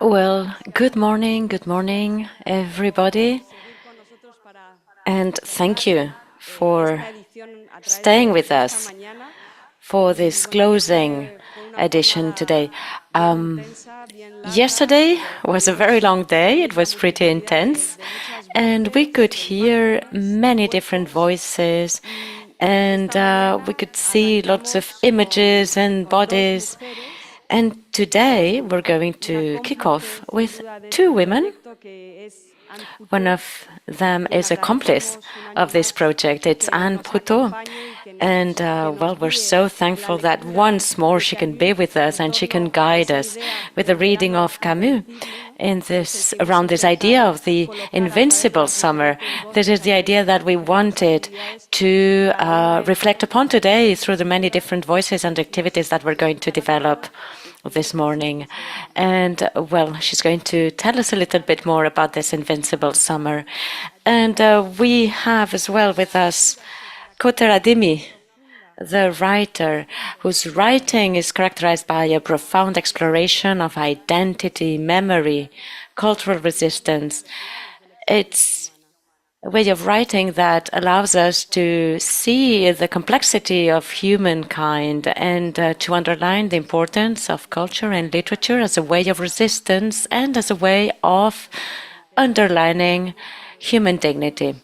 Well, good morning, everybody, and thank you for staying with us for this closing edition today. Yesterday was a very long day, it was pretty intense, and we could hear many different voices, and we could see lots of images and bodies. And today we're going to kick off with two women. One of them is accomplice of this project. It's Anne Prouteau. And well, we're so thankful that once more she can be with us and she can guide us with the reading of Camus in this around this idea of the Invincible Summer. This is the idea that we wanted to reflect upon today through the many different voices and activities that we're going to develop this morning. And well, she's going to tell us a little bit more about this Invincible Summer. And we have as well with us Kaouther Adimi, the writer, whose writing is characterized by a profound exploration of identity, memory, cultural resistance. It's a way of writing that allows us to see the complexity of humankind and to underline the importance of culture and literature as a way of resistance and as a way of underlining human dignity.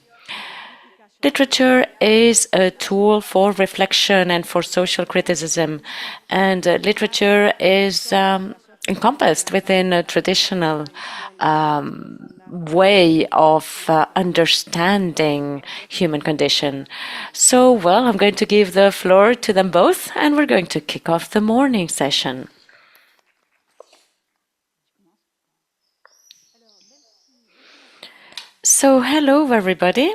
Literature is a tool for reflection and for social criticism, and literature is encompassed within a traditional way of understanding human condition. So, well, I'm going to give the floor to them both, and we're going to kick off the morning session. So, hello, everybody.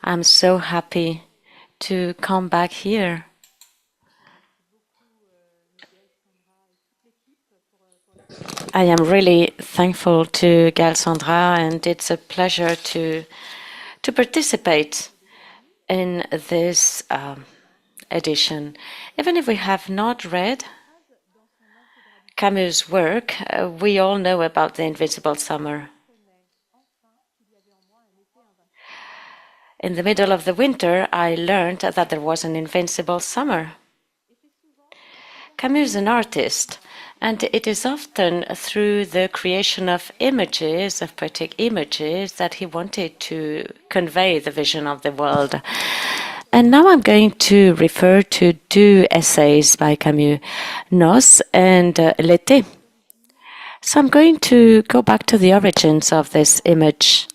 I'm so happy to come back here. I am really thankful to Gail Sandra, and it's a pleasure to participate in this edition. Even if we have not read Camus' work, we all know about the Invincible Summer. In the middle of the winter, I learned that there was an invincible summer. Camus is an artist, and it is often through the creation of images, of poetic images, that he wanted to convey the vision of the world. And now I'm going to refer to two essays by Camus, Nos and L'été. So I'm going to go back to the origins of this image.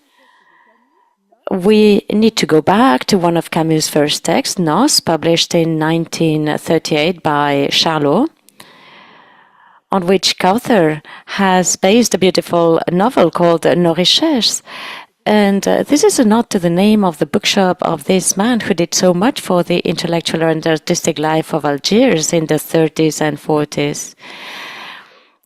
We need to go back to one of Camus' first texts, Nos, published in 1938 by Charlot, on which Kaouther has based a beautiful novel called Nos Richesses. And this is a nod to the name of the bookshop of this man who did so much for the intellectual and artistic life of Algiers in the 30s and 40s.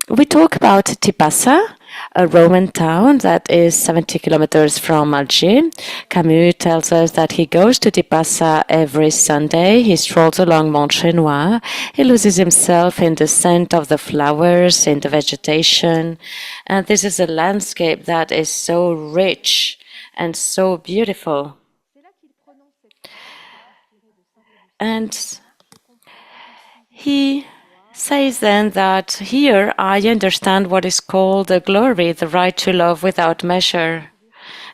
We talk about Tipasa, a Roman town that is 70 kilometers from Algiers. Camus tells us that he goes to Tipasa every Sunday. He strolls along Mont Chenois. He loses himself in the scent of the flowers, in the vegetation. And this is a landscape that is so rich and so beautiful. And he says then that here I understand what is called the glory, the right to love without measure.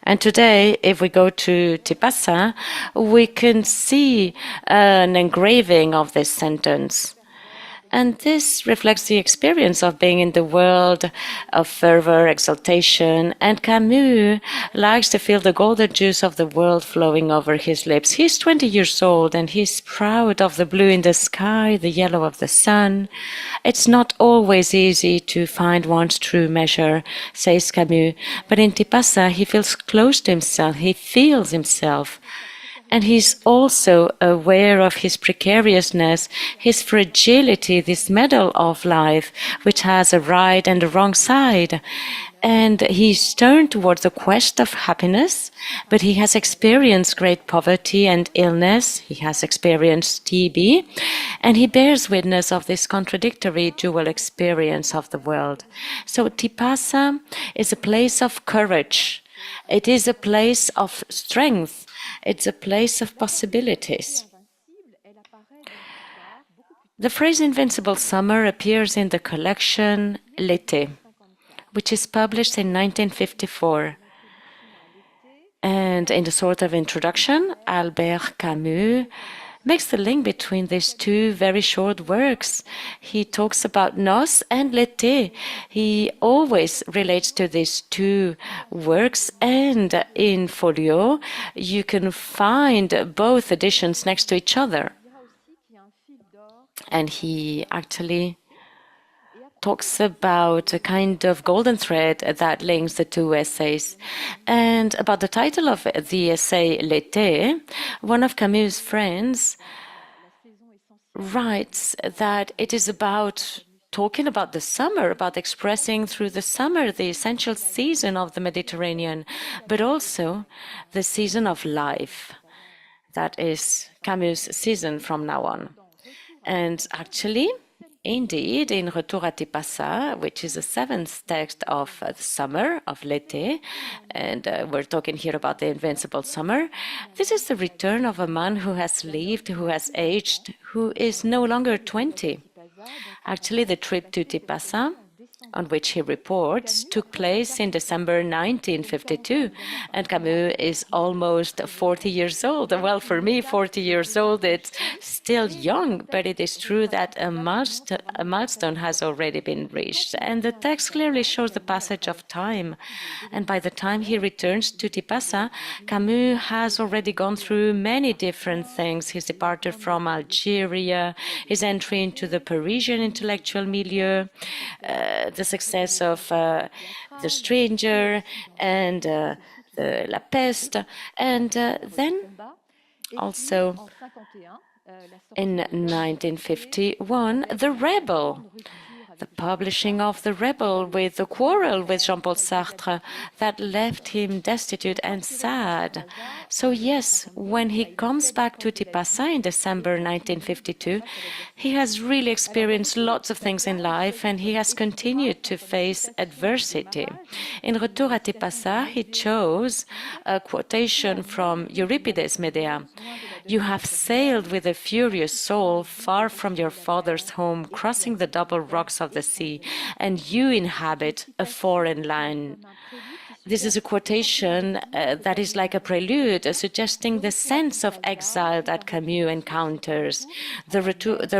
And today, if we go to Tipasa, we can see an engraving of this sentence. And this reflects the experience of being in the world of fervor, exaltation, and Camus likes to feel the golden juice of the world flowing over his lips. He's 20 years old and he's proud of the blue in the sky, the yellow of the sun. It's not always easy to find one's true measure, says Camus, but in Tipasa he feels close to himself, he feels himself. And he's also aware of his precariousness, his fragility, this medal of life, which has a right and a wrong side. And he's turned towards the quest of happiness, but he has experienced great poverty and illness. He has experienced TB, and he bears witness of this contradictory dual experience of the world. So Tipasa is a place of courage. It is a place of strength. It's a place of possibilities. The phrase Invincible Summer appears in the collection L'été, which is published in 1954. And in the sort of introduction, Albert Camus makes the link between these two very short works. He talks about Noces and L'été. He always relates to these two works, and in Folio, you can find both editions next to each other. And he actually talks about a kind of golden thread that links the two essays. And about the title of the essay, L'été, one of Camus' friends writes that it is about talking about the summer, about expressing through the summer the essential season of the Mediterranean, but also the season of life. That is Camus' season from now on. And actually, indeed, in Retour à Tipasa, which is the seventh text of the summer, of L'été, and we're talking here about the Invincible Summer, this is the return of a man who has lived, who has aged, who is no longer 20. Actually, the trip to Tipasa, on which he reports, took place in December 1952, and Camus is almost 40 years old. Well, for me, 40 years old, it's still young, but it is true that a milestone has already been reached, and the text clearly shows the passage of time. And by the time he returns to Tipasa, Camus has already gone through many different things: his departure from Algeria, his entry into the Parisian intellectual milieu, the success of The Stranger and the La Peste, and then also in 1951, The Rebel, the publishing of The Rebel, with the quarrel with Jean-Paul Sartre that left him destitute and sad. So yes, when he comes back to Tipasa in December 1952, he has really experienced lots of things in life, and he has continued to face adversity. In Retour à Tipasa, he chose a quotation from Euripides' Medea: "You have sailed with a furious soul far from your father's home, crossing the double rocks of the sea, and you inhabit a foreign land." This is a quotation that is like a prelude, suggesting the sense of exile that Camus encounters. The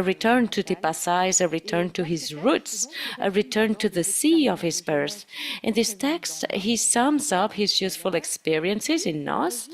return to Tipasa is a return to his roots, a return to the sea of his birth. In this text, he sums up his youthful experiences in Noces,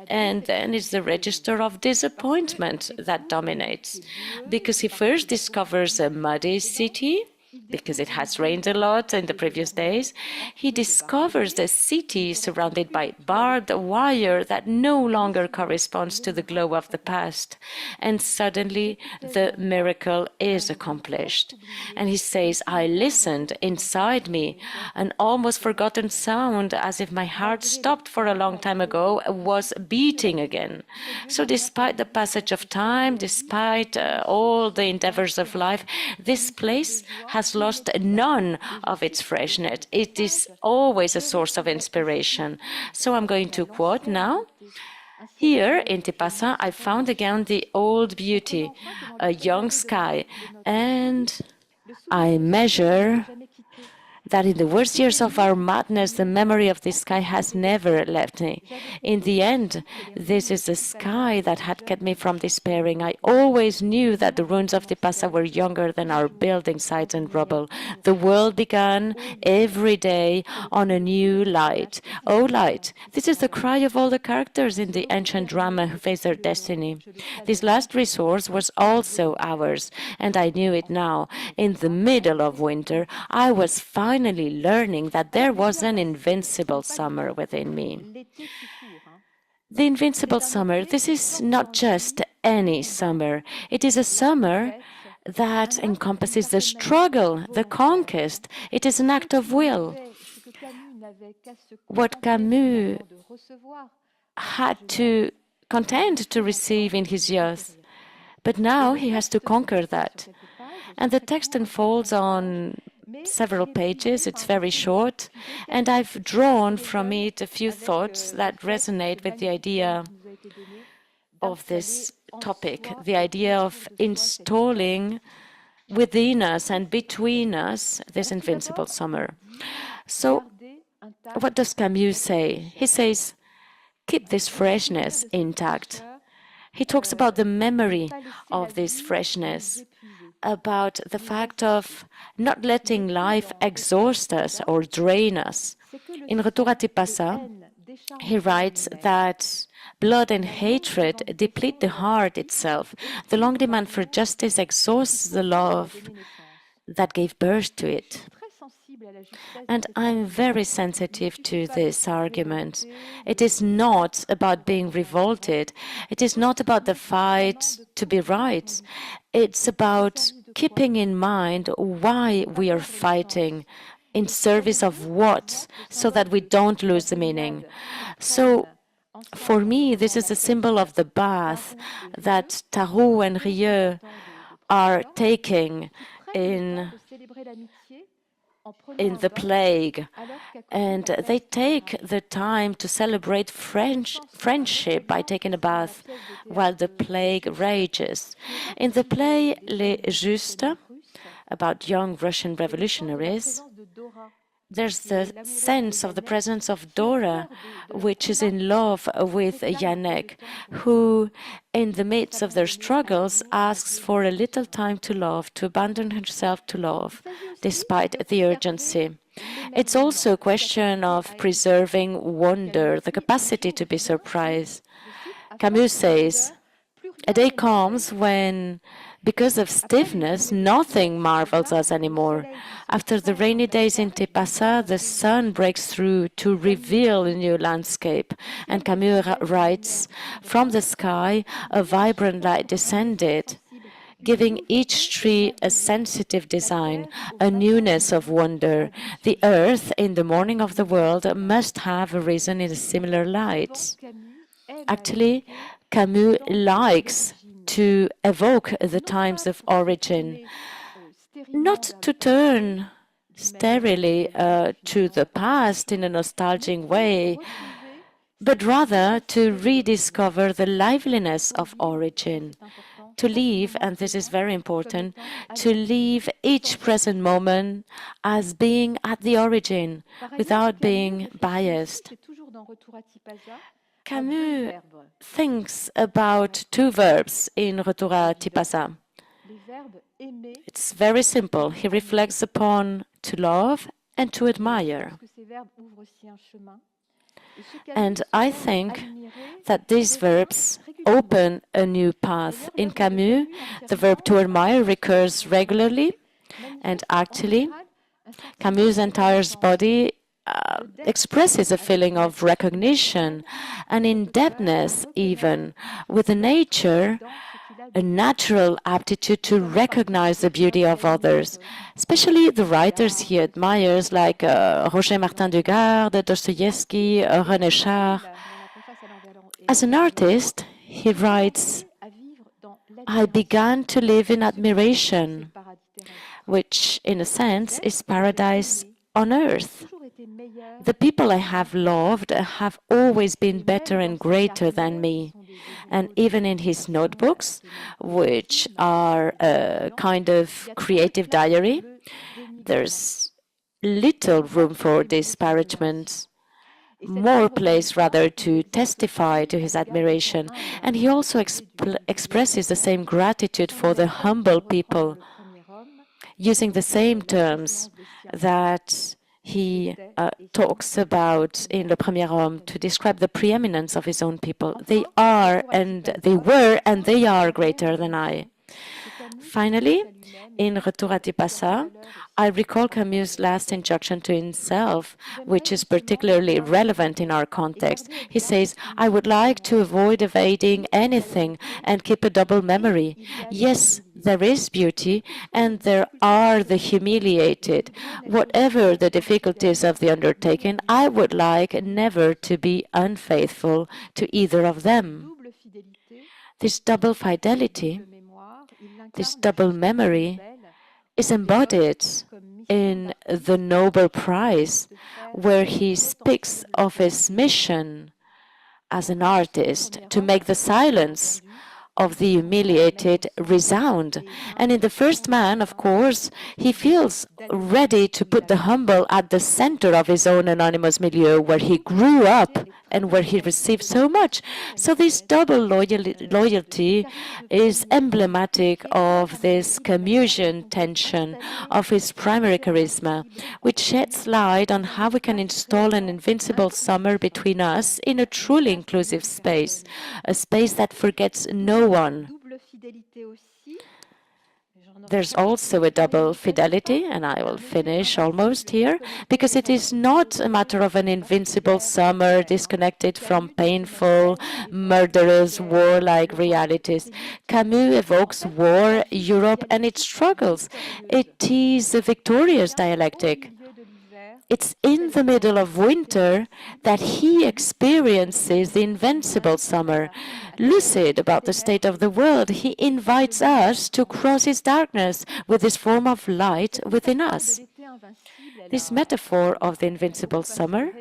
and then it's the register of disappointment that dominates, because he first discovers a muddy city, because it has rained a lot in the previous days. He discovers the city surrounded by barbed wire that no longer corresponds to the glow of the past. And suddenly the miracle is accomplished. And he says, "I listened inside me. An almost forgotten sound, as if my heart stopped for a long time ago, was beating again." So despite the passage of time, despite all the endeavors of life, this place has lost none of its freshness. It is always a source of inspiration. So I'm going to quote now. "Here in Tipasa, I found again the old beauty, a young sky, and I measure that in the worst years of our madness, the memory of this sky has never left me. In the end, this is the sky that had kept me from despairing. I always knew that the ruins of Tipasa were younger than our building sites and rubble. The world began every day on a new light. Oh, light! This is the cry of all the characters in the ancient drama who face their destiny. This last resource was also ours, and I knew it now. In the middle of winter, I was finally learning that there was an invincible summer within me." The Invincible Summer, this is not just any summer. It is a summer that encompasses the struggle, the conquest. It is an act of will. What Camus had to contend to receive in his youth, but now he has to conquer that. And the text unfolds on several pages. It's very short, and I've drawn from it a few thoughts that resonate with the idea of this topic, the idea of installing within us and between us this invincible summer. So, what does Camus say? He says, keep this freshness intact. He talks about the memory of this freshness, about the fact of not letting life exhaust us or drain us. In Retour à Tipasa, he writes that blood and hatred deplete the heart itself. The long demand for justice exhausts the love that gave birth to it. And I'm very sensitive to this argument. It is not about being revolted. It is not about the fight to be right. It's about keeping in mind why we are fighting, in service of what, so that we don't lose the meaning. So, for me, this is a symbol of the bath that Tarot and Rieu are taking in the plague, and they take the time to celebrate friendship by taking a bath while the plague rages. In the play Les Justes, about young Russian revolutionaries, there's the sense of the presence of Dora, which is in love with Yannick, who, in the midst of their struggles, asks for a little time to love, to abandon herself to love, despite the urgency. It's also a question of preserving wonder, the capacity to be surprised. Camus says, a day comes when, because of stiffness, nothing marvels us anymore. After the rainy days in Tipasa, the sun breaks through to reveal a new landscape. And Camus writes, from the sky, a vibrant light descended, giving each tree a sensitive design, a newness of wonder. The earth, in the morning of the world, must have arisen in a similar light. Actually, Camus likes to evoke the times of origin, not to turn sterilely to the past in a nostalgic way, but rather to rediscover the liveliness of origin, to live, and this is very important, to live each present moment as being at the origin, without being biased. Camus thinks about two verbs in Retour à Tipasa. It's very simple. He reflects upon to love and to admire. And I think that these verbs open a new path. In Camus, the verb to admire recurs regularly, and actually, Camus' entire body expresses a feeling of recognition, an in-depthness even, with a nature, a natural aptitude to recognize the beauty of others, especially the writers he admires like Roger Martin Dugard, Dostoevsky, René Char. As an artist, he writes, I began to live in admiration, which in a sense is paradise on earth. The people I have loved have always been better and greater than me. And even in his notebooks, which are a kind of creative diary, there's little room for disparagement, more place rather to testify to his admiration. And he also expresses the same gratitude for the humble people, using the same terms that he talks about in Le Premier Homme to describe the preeminence of his own people. They are and they were and they are greater than I. Finally, in Retour à Tipasa, I recall Camus' last injunction to himself, which is particularly relevant in our context. He says, I would like to avoid evading anything and keep a double memory. Yes, there is beauty, and there are the humiliated. Whatever the difficulties of the undertaking, I would like never to be unfaithful to either of them. This double fidelity, this double memory, is embodied in the Nobel Prize, where he speaks of his mission as an artist to make the silence of the humiliated resound. And in the first man, of course, he feels ready to put the humble at the center of his own anonymous milieu, where he grew up and where he received so much. So this double loyalty is emblematic of this Camusian tension, of his primary charisma, which sheds light on how we can install an invincible summer between us in a truly inclusive space, a space that forgets no one. There's also a double fidelity, and I will finish almost here, because it is not a matter of an invincible summer disconnected from painful, murderous, warlike realities. Camus evokes war, Europe, and its struggles. It is a victorious dialectic. It's in the middle of winter that he experiences the invincible summer. Lucid about the state of the world, he invites us to cross his darkness with this form of light within us. This metaphor of the invincible summer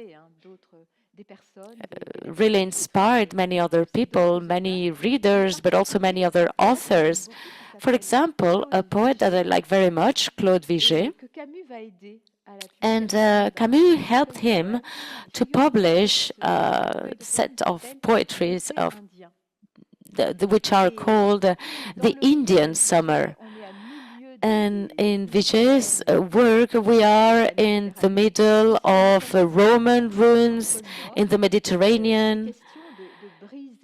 really inspired many other people, many readers, but also many other authors. For example, a poet that I like very much, Claude Vigée, and Camus helped him to publish a set of poetries which are called the Indian Summer. And in Vigée's work, we are in the middle of Roman ruins in the Mediterranean.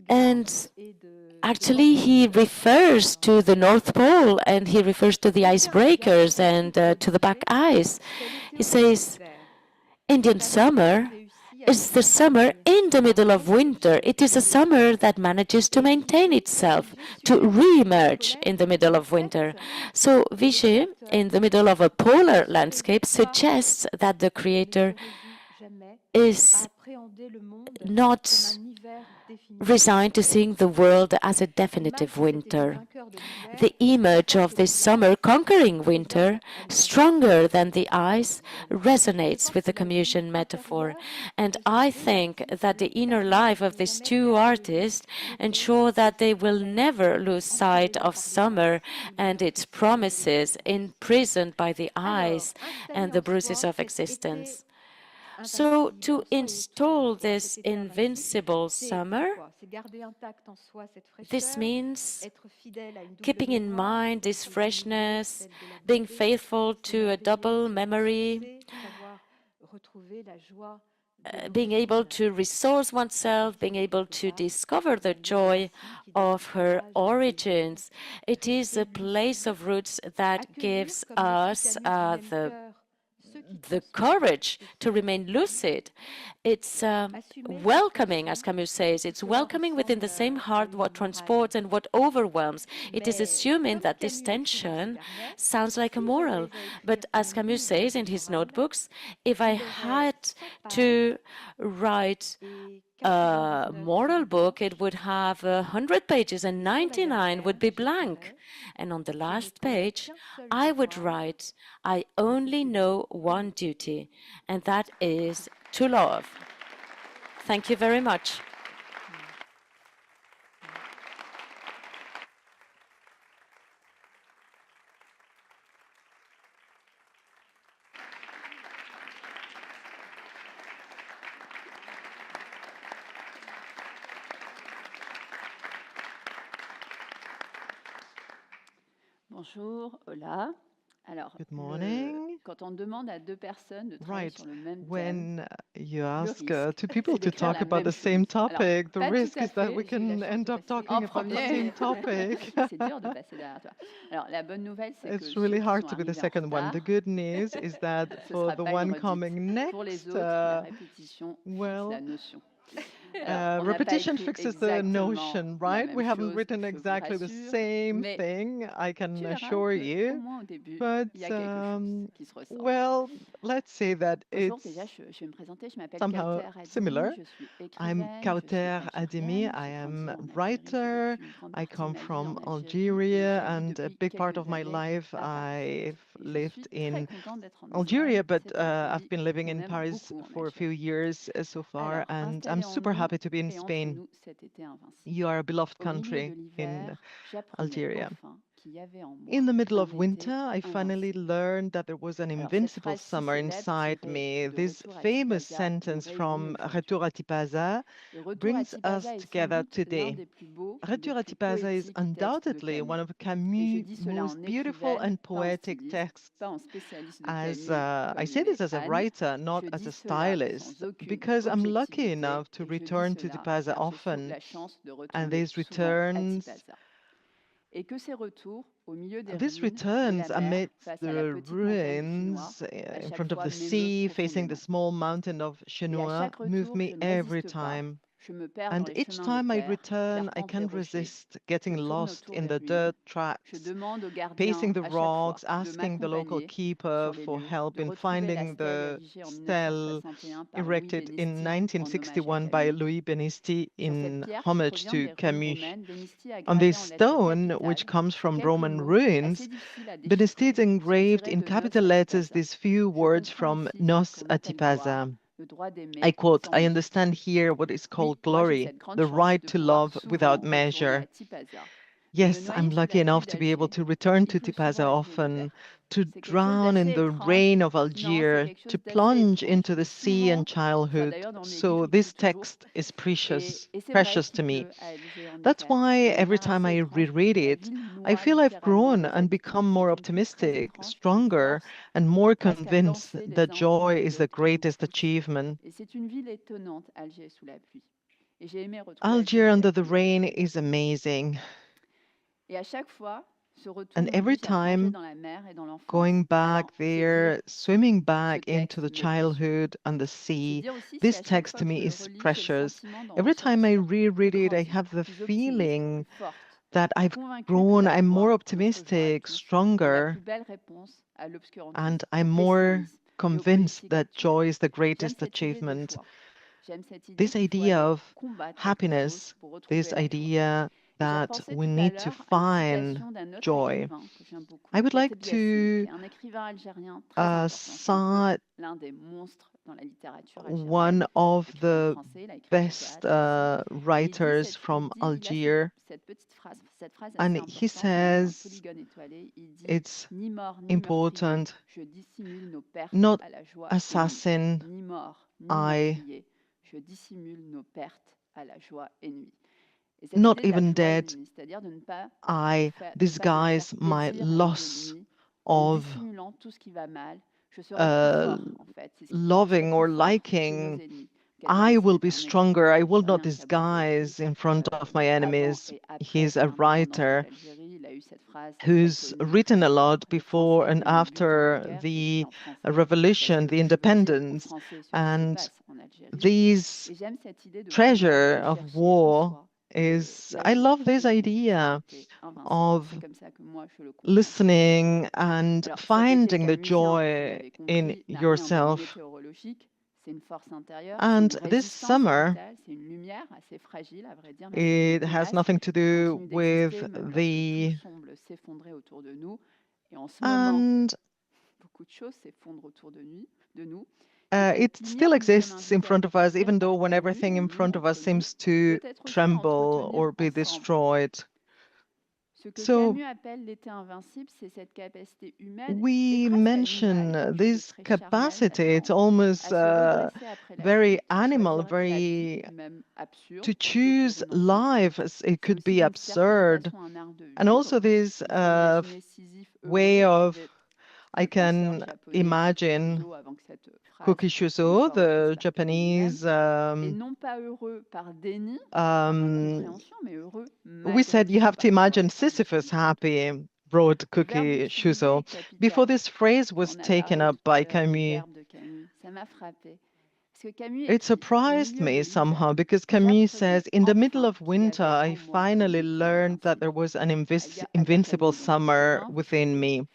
And actually, he refers to the North Pole, and he refers to the icebreakers and to the back ice. He says, Indian summer is the summer in the middle of winter. It is a summer that manages to maintain itself, to re-emerge in the middle of winter. So Vigée, in the middle of a polar landscape, suggests that the creator is not resigned to seeing the world as a definitive winter. The image of this summer conquering winter, stronger than the ice, resonates with the Camusian metaphor. And I think that the inner life of these two artists ensure that they will never lose sight of summer and its promises, imprisoned by the ice and the bruises of existence. So to install this invincible summer, this means keeping in mind this freshness, being faithful to a double memory, being able to resource oneself, being able to discover the joy of her origins. It is a place of roots that gives us the courage to remain lucid. It's welcoming, as Camus says. It's welcoming within the same heart what transports and what overwhelms. It is assuming that this tension sounds like a moral. But as Camus says in his notebooks, if I had to write a moral book, it would have 100 pages and 99 would be blank. And on the last page, I would write, I only know one duty, and that is to love. Thank you very much. Bonjour, hola. Alors, good morning. Right. When you ask two people to talk about the same topic, the risk is that we can end up talking about the same topic. It's really hard to be the second one. The good news is that for the one coming next, well, repetition fixes the notion, right? We haven't written exactly the same thing, I can assure you. But, well, let's say that it's somehow similar. I'm Kaouther Adimi. I am a writer. I come from Algeria, and a big part of my life I've lived in Algeria, but I've been living in Paris for a few years so far, and I'm super happy to be in Spain. You are a beloved country in Algeria. In the middle of winter, I finally learned that there was an invincible summer inside me. This famous sentence from Retour à Tipaza brings us together today. Retour à Tipaza is undoubtedly one of Camus' most beautiful and poetic texts. As I say this as a writer, not as a stylist, because I'm lucky enough to return to Tipaza often, and these returns amidst the ruins in front of the sea, facing the small mountain of Chenois, move me every time. And each time I return, I can't resist getting lost in the dirt tracks, pacing the rocks, asking the local keeper for help in finding the stele erected in 1961 by Louis Benisti in homage to Camus. On this stone, which comes from Roman ruins, Benestid engraved in capital letters these few words from Nos Atipaza. I quote, I understand here what is called glory, the right to love without measure. Yes, I'm lucky enough to be able to return to Tipaza often, to drown in the rain of Algiers, to plunge into the sea and childhood. So this text is precious to me. That's why every time I reread it, I feel I've grown and become more optimistic, stronger, and more convinced that joy is the greatest achievement. Algiers under the rain is amazing. And every time going back there, swimming back into the childhood and the sea, this text to me is precious. Every time I reread it, I have the feeling that I've grown, I'm more optimistic, stronger, and I'm more convinced that joy is the greatest achievement. This idea of happiness, this idea that we need to find joy. I would like to cite one of the best writers from Algiers, and he says it's important not assassin, I, not even dead, I disguise my loss of loving or liking. I will be stronger. I will not disguise in front of my enemies. He's a writer who's written a lot before and after the revolution, the independence, and these treasure of war is, I love this idea of listening and finding the joy in yourself. And this summer, it has nothing to do with the... And it still exists in front of us, even though when everything in front of us seems to tremble or be destroyed. So we mention this capacity. It's almost very animal, very to choose life. It could be absurd, and also this way of I can imagine Kuki Shuso, the Japanese. We said you have to imagine Sisyphus happy, wrote Kuki Shuso. Before this phrase was taken up by Camus, it surprised me somehow because Camus says, in the middle of winter, I finally learned that there was an invincible summer within me.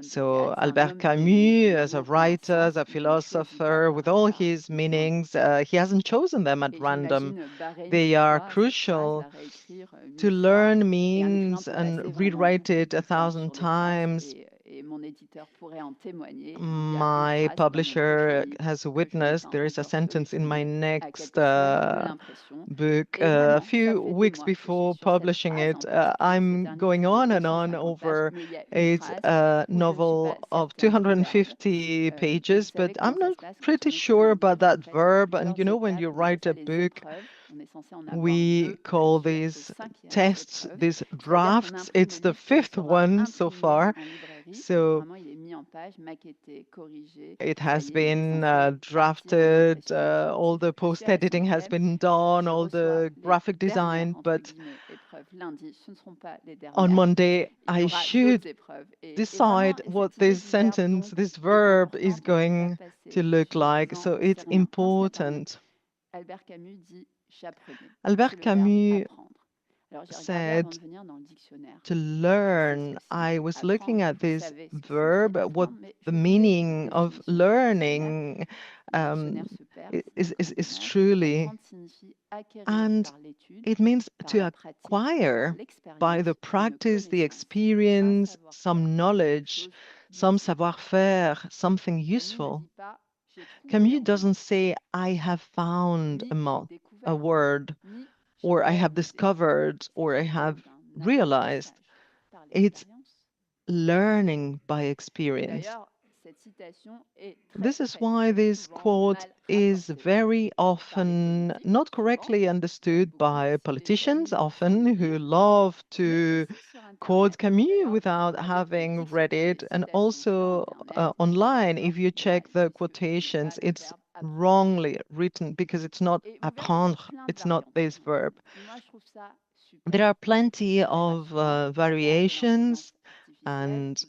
So Albert Camus, as a writer, as a philosopher, with all his meanings, he hasn't chosen them at random. They are crucial. To learn means and rewrite it 1,000 times. My publisher has witnessed there is a sentence in my next book. A few weeks before publishing it, I'm going on and on over a novel of 250 pages, but I'm not pretty sure about that verb. And you know, when you write a book, we call these tests, these drafts. It's the fifth one so far. So it has been drafted, all the post-editing has been done, all the graphic design, but on Monday I should decide what this sentence, this verb is going to look like. So it's important. Albert Camus said to learn. I was looking at this verb, what the meaning of learning is truly, and it means to acquire by the practice, the experience, some knowledge, some savoir-faire, something useful. Camus doesn't say, I have found a word, or I have discovered, or I have realized. It's learning by experience. This is why this quote is very often not correctly understood by politicians, often who love to quote Camus without having read it. And also online, if you check the quotations, it's wrongly written because it's not apprendre, it's not this verb. There are plenty of variations, and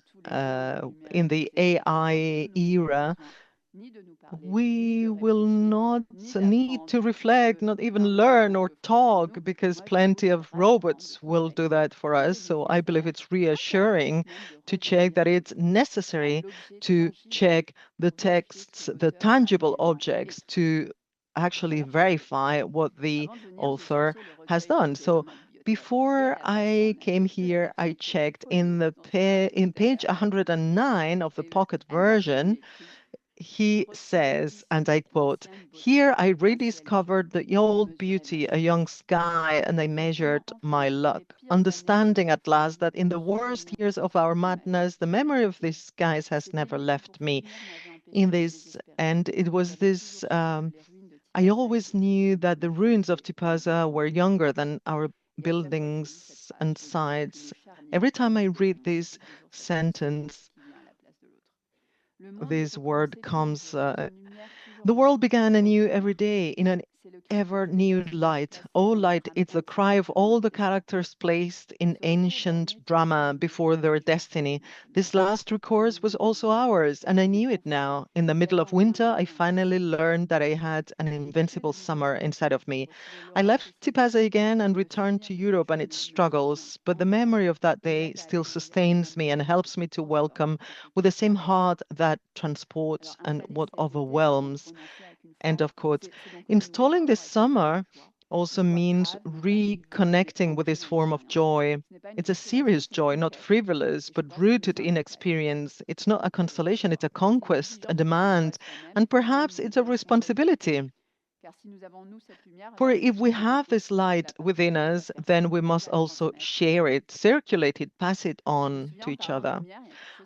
in the AI era, we will not need to reflect, not even learn or talk, because plenty of robots will do that for us. So I believe it's reassuring to check that it's necessary to check the texts, the tangible objects, to actually verify what the author has done. So before I came here, I checked in page 109 of the pocket version. He says, and I quote, "Here I rediscovered the old beauty, a young sky, and I measured my luck, understanding at last that in the worst years of our madness, the memory of these skies has never left me." In this, and it was this, I always knew that the ruins of Tipaza were younger than our buildings and sites. Every time I read this sentence, this word comes. The world began anew every day in an ever new light. Oh, light, it's the cry of all the characters placed in ancient drama before their destiny. This last recourse was also ours, and I knew it now. In the middle of winter, I finally learned that I had an invincible summer inside of me. I left Tipaza again and returned to Europe and its struggles, but the memory of that day still sustains me and helps me to welcome with the same heart that transports and what overwhelms. End of quotes. Installing this summer also means reconnecting with this form of joy. It's a serious joy, not frivolous, but rooted in experience. It's not a consolation, it's a conquest, a demand, and perhaps it's a responsibility. For if we have this light within us, then we must also share it, circulate it, pass it on to each other.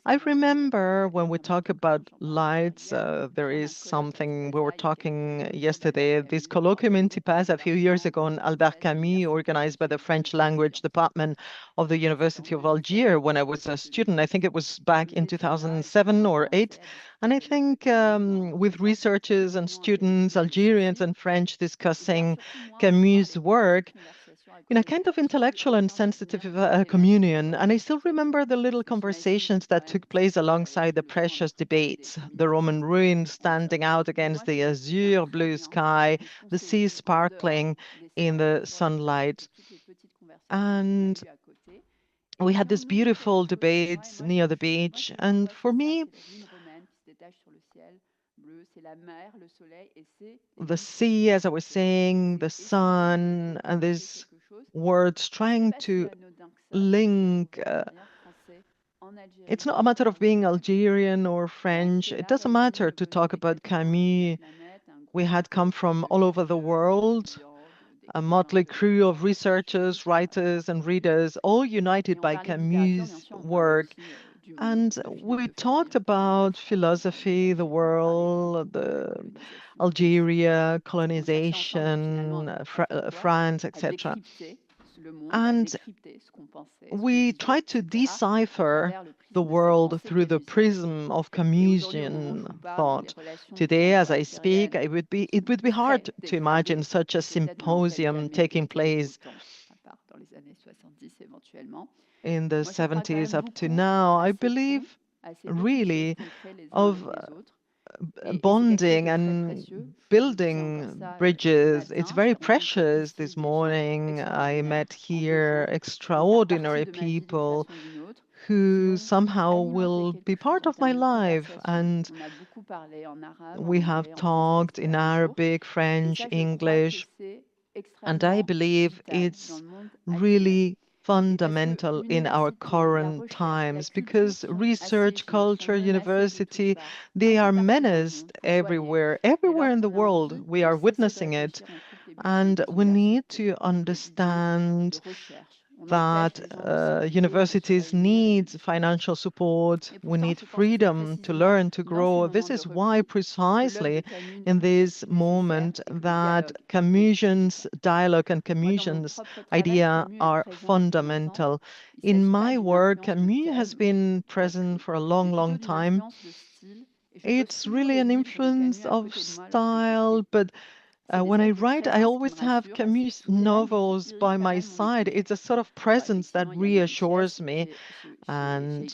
I remember when we talk about lights, there is something we were talking yesterday. This colloquium in Tipaz a few years ago on Albert Camus, organized by the French language department of the University of Algiers when I was a student. I think it was back in 2007 or 8. And I think with researchers and students, Algerians and French, discussing Camus' work, in a kind of intellectual and sensitive communion. And I still remember the little conversations that took place alongside the precious debates, the Roman ruins standing out against the azure blue sky, the sea sparkling in the sunlight. And we had these beautiful debates near the beach. And for me, the sea, as I was saying, the sun, and these words trying to link. It's not a matter of being Algerian or French. It doesn't matter to talk about Camus. We had come from all over the world, a motley crew of researchers, writers, and readers, all united by Camus' work. And we talked about philosophy, the world, the Algeria, colonization, France, etc. And we tried to decipher the world through the prism of Camusian thought. Today, as I speak, it would be hard to imagine such a symposium taking place in the 70s up to now. I believe really of bonding and building bridges. It's very precious. This morning, I met here extraordinary people who somehow will be part of my life. And we have talked in Arabic, French, English, and I believe it's really fundamental in our current times because research, culture, university, they are menaced everywhere, everywhere in the world. We are witnessing it. And we need to understand that universities need financial support. We need freedom to learn, to grow. This is why precisely in this moment that Camusian's dialogue and Camusian's idea are fundamental. In my work, Camus has been present for a long, long time. It's really an influence of style, but when I write, I always have Camus novels by my side. It's a sort of presence that reassures me. And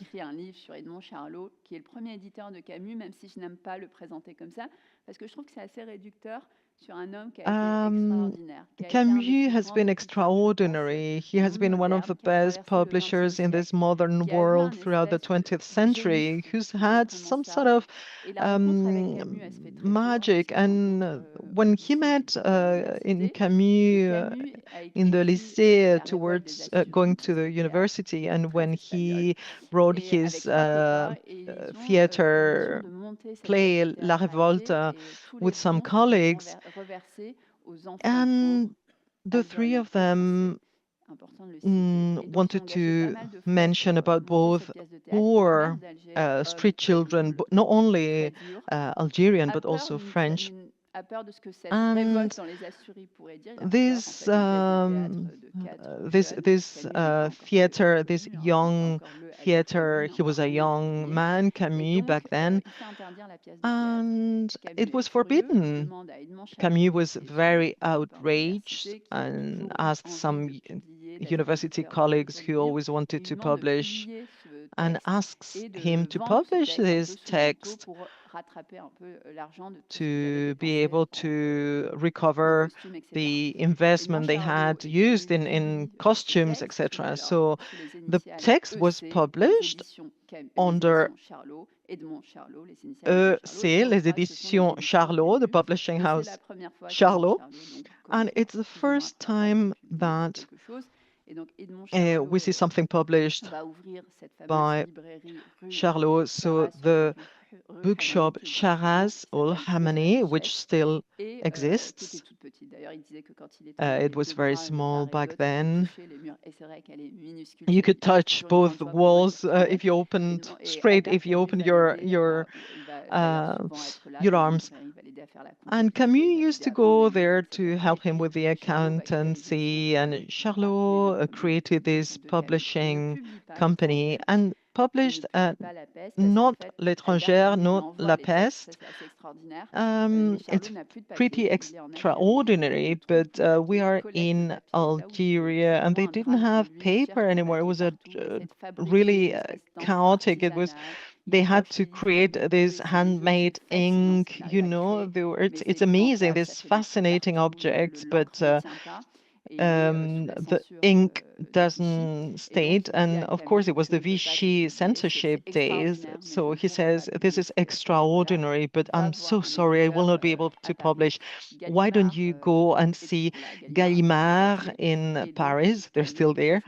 Camus has been extraordinary. He has been one of the best publishers in this modern world throughout the 20th century, who's had some sort of magic. And when he met in Camus in the lycée towards going to the university, and when he wrote his theater play La Revolta with some colleagues, and the three of them wanted to mention about both poor street children, but not only Algerian, but also French. And this theater, this young theater, he was a young man, Camus, back then, and it was forbidden. Camus was very outraged and asked some university colleagues who always wanted to publish and asks him to publish this text to be able to recover the investment they had used in costumes, etc. So the text was published under EC, les éditions Charlot, the publishing house Charlot. And it's the first time that we see something published by Charlot. So the bookshop Charaz Ul Hamani, which still exists, It was very small back then. You could touch both walls if you opened straight, if you opened your arms. And Camus used to go there to help him with the accountancy, and Charlot created this publishing company and published not L'étrangère, not La Peste. It's pretty extraordinary, but we are in Algeria and they didn't have paper anymore. It was a really chaotic. They had to create this handmade ink, it's amazing, these fascinating objects, but the ink doesn't state. And of course, it was the Vichy censorship days. So he says, this is extraordinary, but I'm so sorry, I will not be able to publish. Why don't you go and see Gallimard in Paris? They're still there.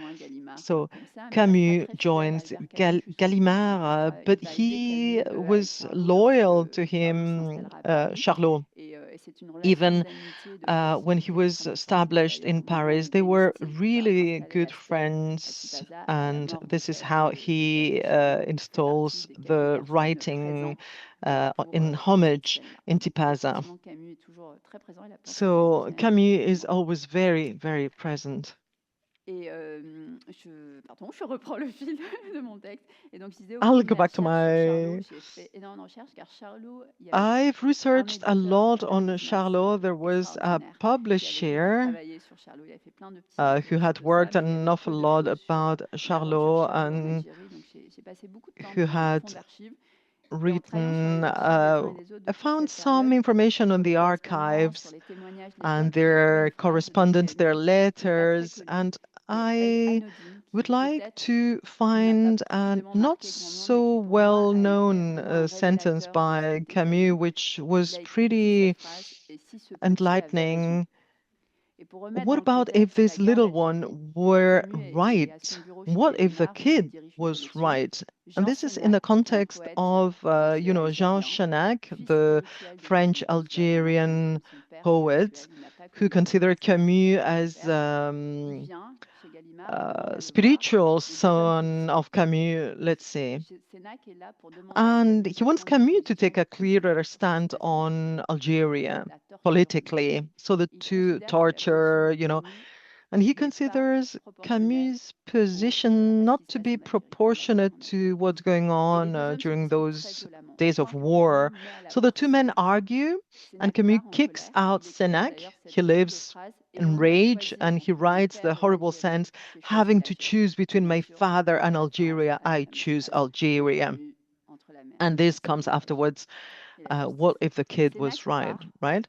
So Camus joins Gallimard, but he was loyal to him, Charlot. Even when he was established in Paris, they were really good friends, and this is how he installs the writing in homage in Tipaza. So Camus is always very, very present. I'll go back to my... I've researched a lot on Charlot. There was a publisher who had worked an awful lot about Charlot and who had written, I found some information on the archives and their correspondence, their letters, and I would like to find a not so well-known sentence by Camus, which was pretty enlightening. What about if this little one were right? What if the kid was right? And this is in the context of, Jean Chanac, the French Algerian poet, who considered Camus as spiritual son of Camus, let's say. And he wants Camus to take a clearer stand on Algeria politically. So the two torture, and he considers Camus' position not to be proportionate to what's going on during those days of war. So the two men argue, and Camus kicks out Sénac. He lives in rage, and he writes the horrible sentence, having to choose between my father and Algeria, I choose Algeria. And this comes afterwards, what if the kid was right, right?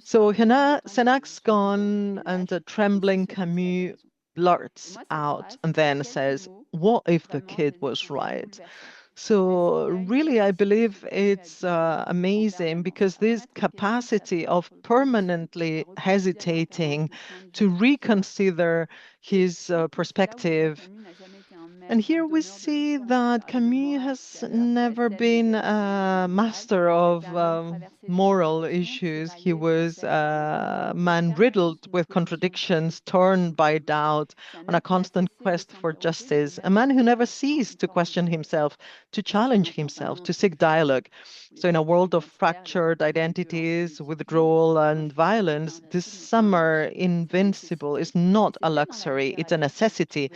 So Senac's gone, and the trembling Camus blurts out and then says, what if the kid was right? So really, I believe it's amazing, because this capacity of permanently hesitating to reconsider his perspective. And here we see that Camus has never been a master of moral issues. He was a man riddled with contradictions, torn by doubt, on a constant quest for justice, a man who never ceased to question himself, to challenge himself, to seek dialogue. So in a world of fractured identities, withdrawal, and violence, this summer Invincible is not a luxury, it's a necessity.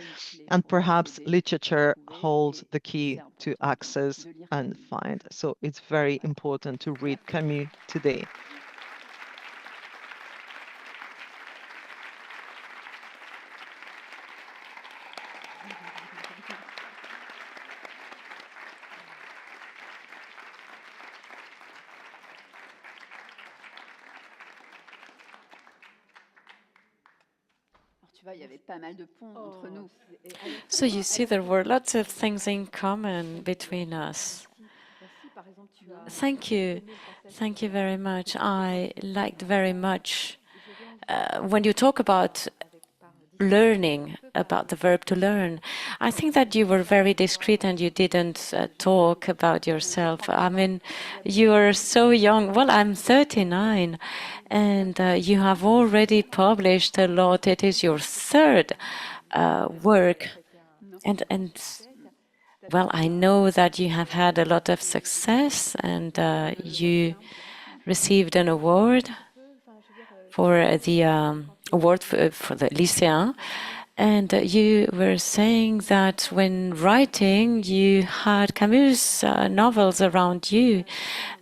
And perhaps literature holds the key to access and find. So it's very important to read Camus today. So you see, there were lots of things in common between us. Thank you. Thank you very much. I liked very much when you talk about learning, about the verb to learn. I think that you were very discreet and you didn't talk about yourself. I mean, you are so young. Well, I'm 39, and you have already published a lot. It is your third work, and well, I know that you have had a lot of success, and you received an award for the award for the lycéen. And you were saying that when writing, you had Camus novels around you,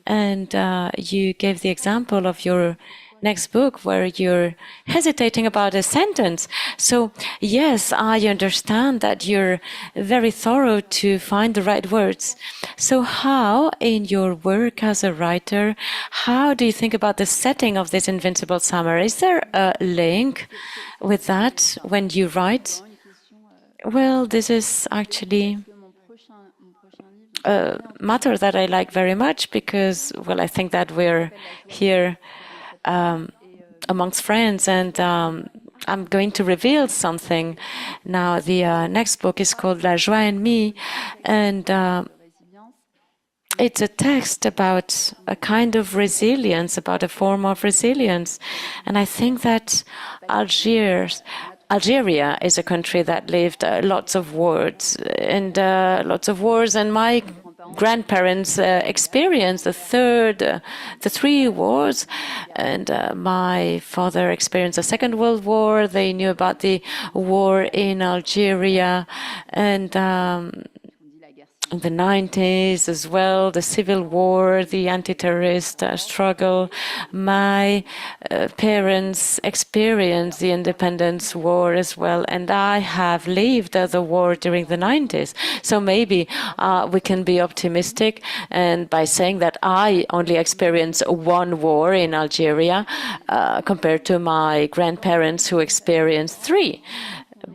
and you gave the example of your next book where you're hesitating about a sentence. So yes, I understand that you're very thorough to find the right words. So how, in your work as a writer, how do you think about the setting of this Invincible Summer? Is there a link with that when you write? Well, this is actually a matter that I like very much because, well, I think that we're here amongst friends, and I'm going to reveal something. Now, the next book is called La Joie en Me, and it's a text about a kind of resilience, about a form of resilience. And I think that Algeria is a country that lived lots of wars, and my grandparents experienced the three wars, and my father experienced the Second World War. They knew about the war in Algeria, and in the 90s as well, the civil war, the anti-terrorist struggle. My parents experienced the independence war as well, and I have lived the war during the 90s. So maybe we can be optimistic, and by saying that I only experienced one war in Algeria compared to my grandparents who experienced three.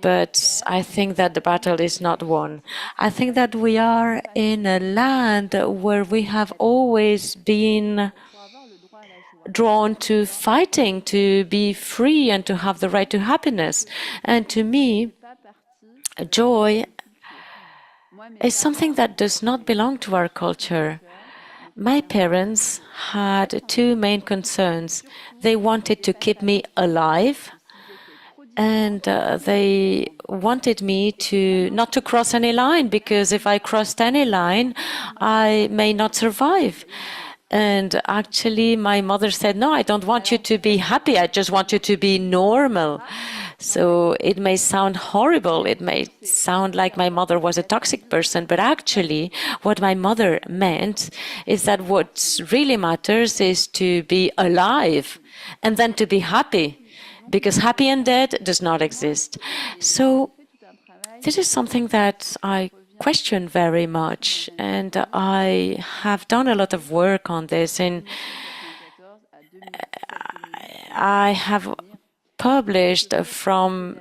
But I think that the battle is not won. I think that we are in a land where we have always been drawn to fighting to be free and to have the right to happiness. And to me, joy is something that does not belong to our culture. My parents had two main concerns. They wanted to keep me alive, and they wanted me not to cross any line, because if I crossed any line, I may not survive. And actually, my mother said, no, I don't want you to be happy. I just want you to be normal. So it may sound horrible. It may sound like my mother was a toxic person. But actually, what my mother meant is that what really matters is to be alive and then to be happy, because happy and dead does not exist. So this is something that I question very much, and I have done a lot of work on this, and I have published from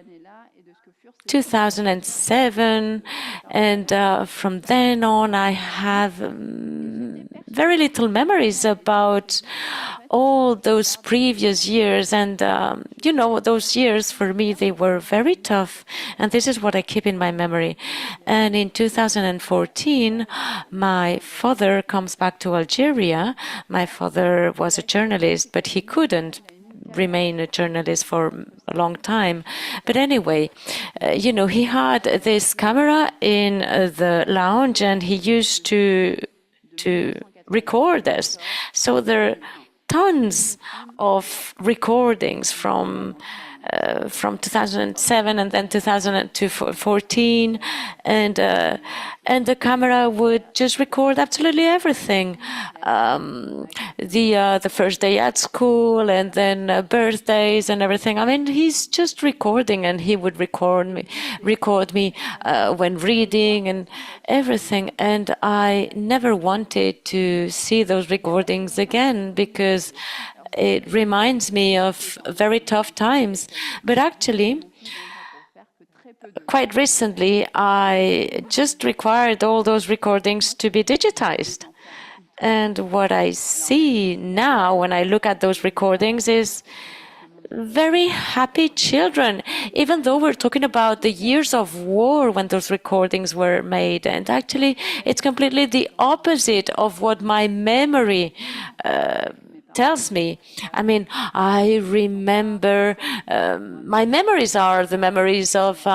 2007, and from then on I have very little memories about all those previous years. And you know, those years for me, they were very tough, and this is what I keep in my memory. And in 2014, my father comes back to Algeria. My father was a journalist, but he couldn't remain a journalist for a long time. But anyway, you know, he had this camera in the lounge, and he used to record us. So there are tons of recordings from 2007 and then 2014, and the camera would just record absolutely everything. The first day at school, and then birthdays and everything. I mean, he's just recording, and he would record me when reading and everything. And I never wanted to see those recordings again, because it reminds me of very tough times. But actually, quite recently, I just required all those recordings to be digitized. And what I see now when I look at those recordings is very happy children, even though we're talking about the years of war when those recordings were made. And actually, it's completely the opposite of what my memory tells me. I mean, I remember, my memories are the memories of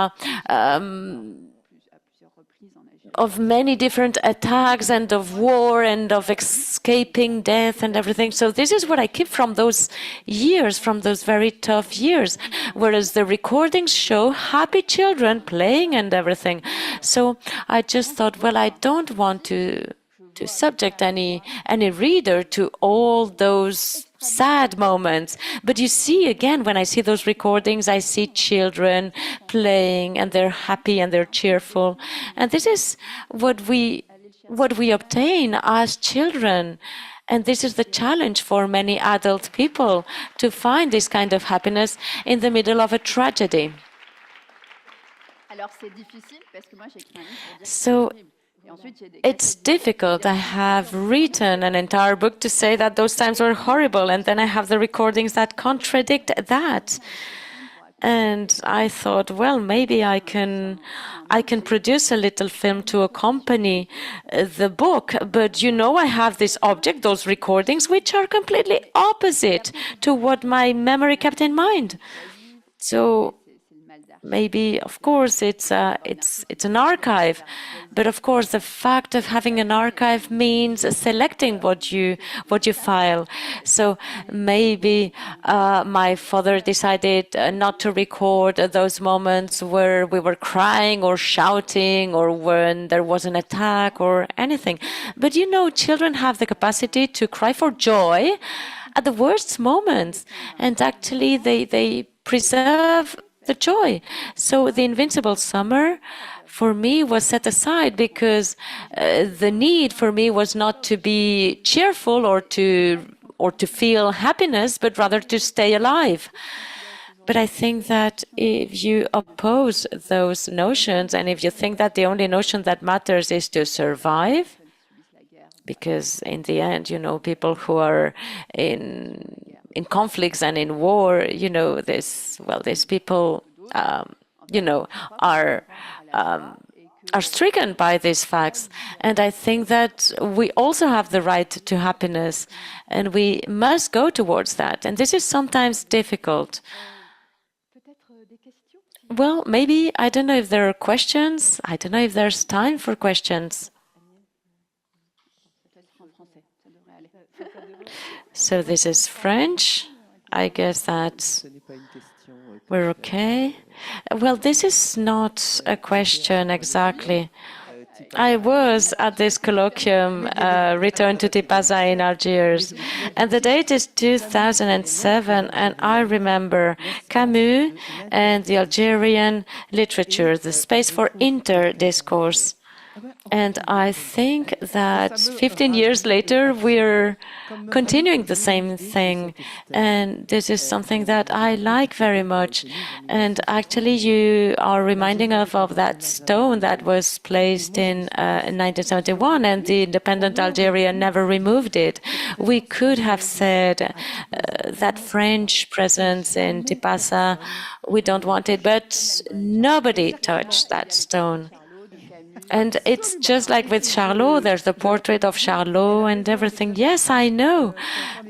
many different attacks and of war and of escaping death and everything. So this is what I keep from those years, from those very tough years, whereas the recordings show happy children playing and everything. So I just thought, well, I don't want to subject any reader to all those sad moments. But you see, again, when I see those recordings, I see children playing and they're happy and they're cheerful. And this is what we obtain as children. And this is the challenge for many adult people, to find this kind of happiness in the middle of a tragedy. So it's difficult. I have written an entire book to say that those times were horrible, and then I have the recordings that contradict that. And I thought, well, maybe I can produce a little film to accompany the book. But I have this object, those recordings, which are completely opposite to what my memory kept in mind. So maybe, of course, it's an archive, but of course, the fact of having an archive means selecting what you file. So maybe my father decided not to record those moments where we were crying or shouting or when there was an attack or anything. But children have the capacity to cry for joy at the worst moments, and actually they preserve the joy. So the Invincible Summer for me was set aside because the need for me was not to be cheerful or to feel happiness, but rather to stay alive. But I think that if you oppose those notions, and if you think that the only notion that matters is to survive, because in the end, people who are in conflicts and in war, these people, are stricken by these facts. And I think that we also have the right to happiness, and we must go towards that. And this is sometimes difficult. Well, maybe, I don't know if there are questions. I don't know if there's time for questions. So this is French. I guess that we're okay. Well, this is not a question exactly. I was at this colloquium, Return to Tipasa in Algiers, and the date is 2007, and I remember Camus and the Algerian literature, the space for interdiscourse. And I think that 15 years later, we're continuing the same thing. And this is something that I like very much. And actually, you are reminding us of that stone that was placed in 1971, and the independent Algeria never removed it. We could have said that French presence in Tipasa, we don't want it, but nobody touched that stone. And it's just like with Charlot, there's the portrait of Charlot and everything. Yes, I know.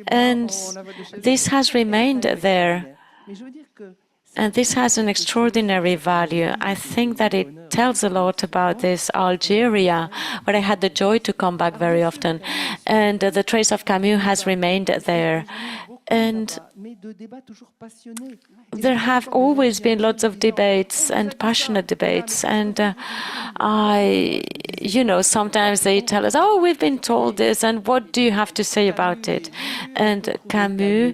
And this has remained there. And this has an extraordinary value. I think that it tells a lot about this Algeria, where I had the joy to come back very often. And the trace of Camus has remained there. And there have always been lots of debates and passionate debates. And sometimes they tell us, oh, we've been told this, and what do you have to say about it? And Camus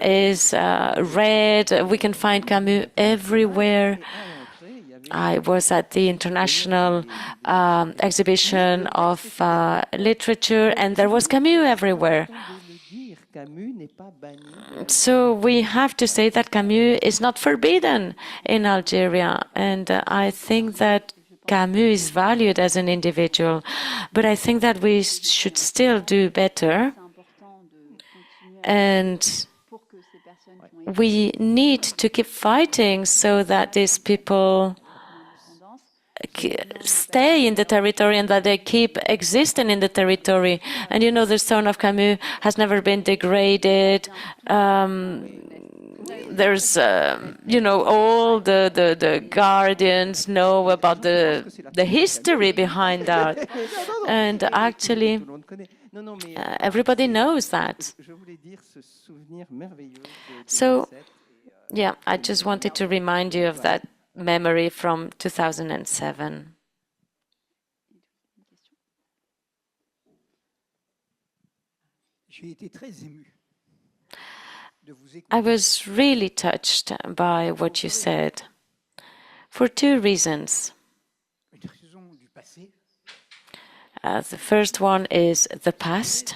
is read. We can find Camus everywhere. I was at the international exhibition of literature, and there was Camus everywhere. So we have to say that Camus is not forbidden in Algeria, and I think that Camus is valued as an individual, but I think that we should still do better, and we need to keep fighting so that these people stay in the territory and that they keep existing in the territory. And you know, the stone of Camus has never been degraded. There's, you know, all the guardians know about the history behind that. And actually, everybody knows that. So, yeah, I just wanted to remind you of that memory from 2007. I was really touched by what you said for two reasons. The first one is the past,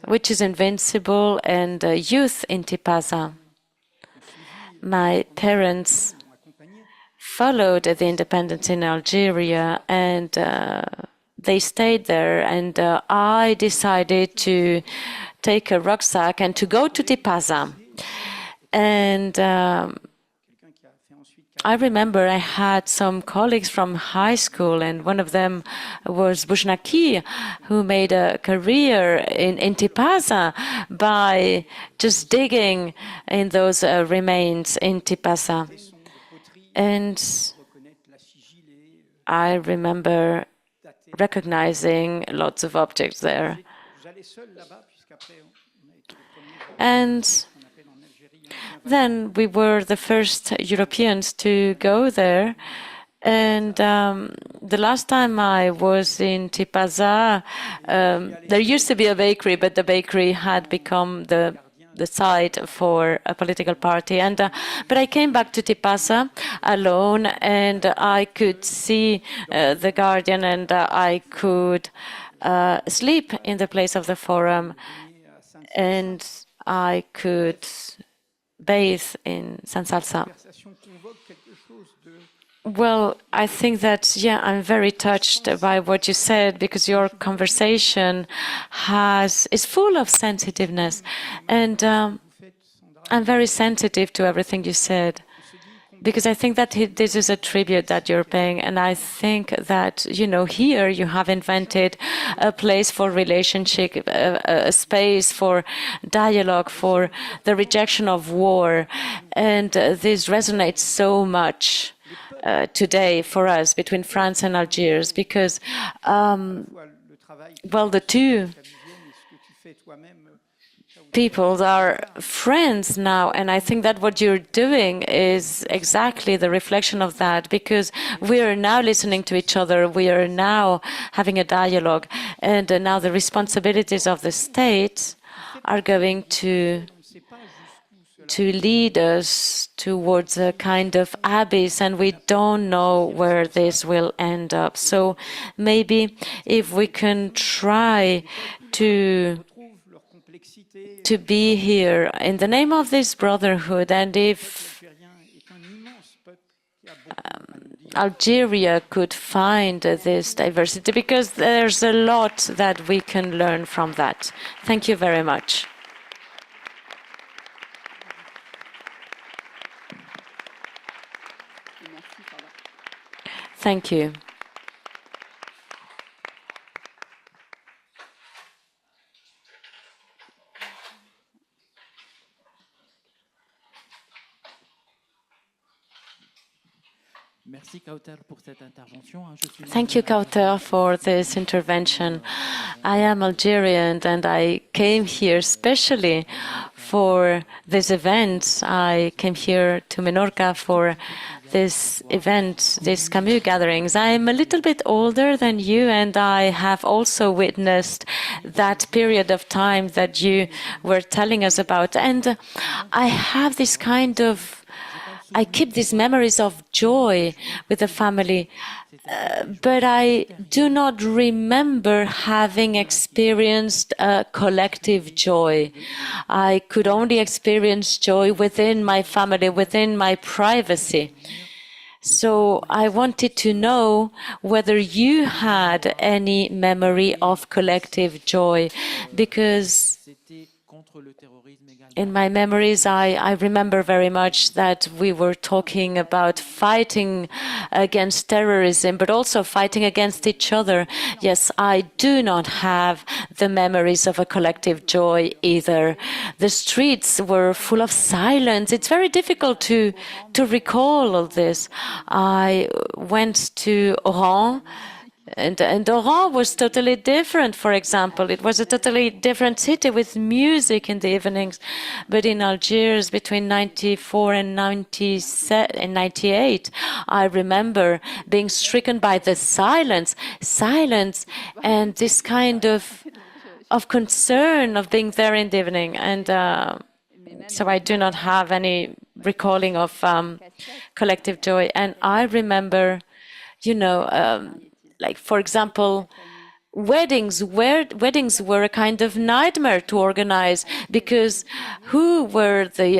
which is invincible, and youth in Tipaza. My parents followed the independence in Algeria, and they stayed there, and I decided to take a rucksack and to go to Tipaza. And I remember I had some colleagues from high school, and one of them was Boushnaki, who made a career in Tipaza by just digging in those remains in Tipaza. And I remember recognizing lots of objects there. And then we were the first Europeans to go there. And the last time I was in Tipaza, there used to be a bakery, but the bakery had become the site for a political party. And but I came back to Tipaza alone, and I could see the Guardian, and I could sleep in the place of the forum, and I could bathe in San Salsa. Well, I think that, yeah, I'm very touched by what you said, because your conversation is full of sensitiveness. And I'm very sensitive to everything you said, because I think that this is a tribute that you're paying. And I think that, you know, here you have invented a place for relationship, a space for dialogue, for the rejection of war. And this resonates so much today for us between France and Algiers, because, well, the two peoples are friends now, and I think that what you're doing is exactly the reflection of that, because we are now listening to each other, we are now having a dialogue, and now the responsibilities of the state are going to lead us towards a kind of abyss, and we don't know where this will end up. So maybe if we can try to be here in the name of this brotherhood, and if Algeria could find this diversity, because there's a lot that we can learn from that. Thank you very much. Thank you. Thank you, Kaouther, for this intervention. I am Algerian, and I came here especially for this event. I came here to Menorca for this event, these Camus gatherings. I'm a little bit older than you, and I have also witnessed that period of time that you were telling us about. And I have this kind of I keep these memories of joy with the family, but I do not remember having experienced a collective joy. I could only experience joy within my family, within my privacy. So I wanted to know whether you had any memory of collective joy, because In my memories, I remember very much that we were talking about fighting against terrorism, but also fighting against each other. Yes, I do not have the memories of a collective joy either. The streets were full of silence. It's very difficult to recall all this. I went to Oran. And Oran was totally different, for example. It was a totally different city with music in the evenings. But in Algiers, between 94 and 98, I remember being stricken by the silence, and this kind of concern of being there in the evening. And so I do not have any recalling of collective joy. And I remember, like, for example, weddings were a kind of nightmare to organize, because who were the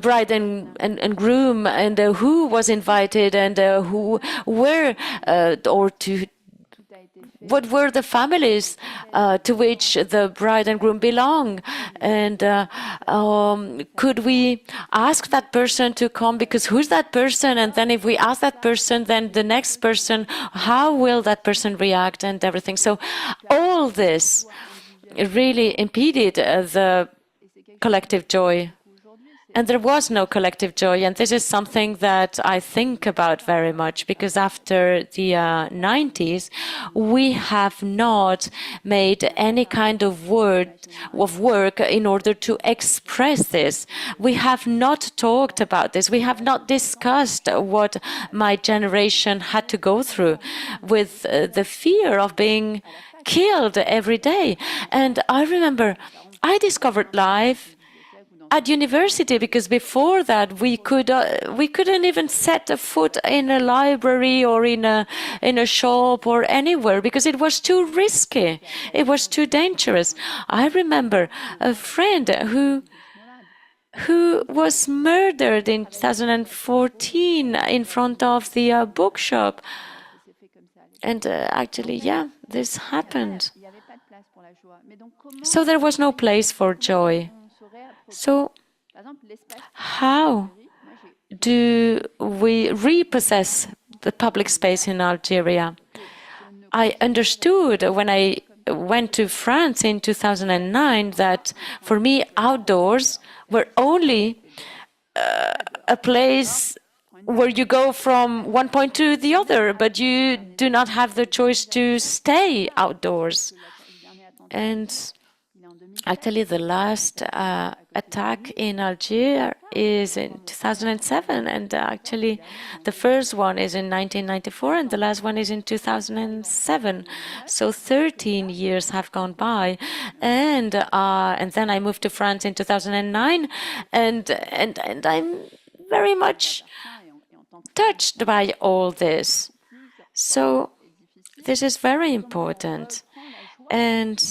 bride and groom, and who was invited, and who were or to what were the families to which the bride and groom belong, and could we ask that person to come, because who's that person, and then if we ask that person, then the next person, how will that person react, and everything. So all this really impeded the collective joy. And there was no collective joy. And this is something that I think about very much, because after the 90s, we have not made any kind of work in order to express this. We have not talked about this. We have not discussed what my generation had to go through with the fear of being killed every day. And I remember I discovered life at university, because before that we couldn't even set a foot in a library or in a shop or anywhere, because it was too risky. It was too dangerous. I remember a friend who was murdered in 2014 in front of the bookshop. And actually, yeah, this happened. So there was no place for joy. So how do we repossess the public space in Algeria? I understood when I went to France in 2009 that for me outdoors were only a place where you go from one point to the other, but you do not have the choice to stay outdoors. And actually, the last attack in Algiers is in 2007, and actually the first one is in 1994, and the last one is in 2007. So 13 years have gone by, and then I moved to France in 2009, and I'm very much touched by all this. So this is very important. And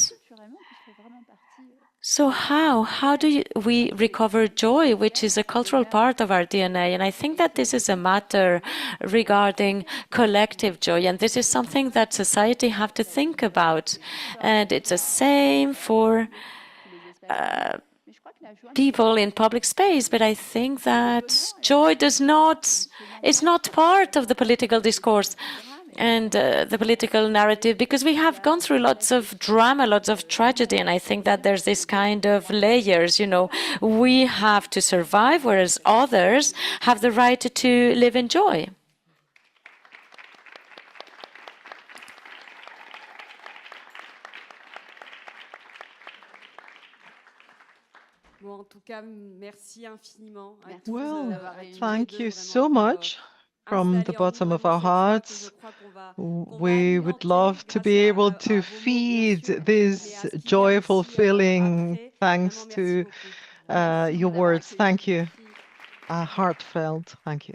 so how do we recover joy, which is a cultural part of our DNA? And I think that this is a matter regarding collective joy, and this is something that society have to think about. And it's the same for people in public space, but I think that joy is not part of the political discourse and the political narrative, because we have gone through lots of drama, lots of tragedy, and I think that there's this kind of layers, we have to survive, whereas others have the right to live in joy. Well, thank you so much from the bottom of our hearts. We would love to be able to feed this joyful feeling thanks to your words. Thank you. Heartfelt. Thank you.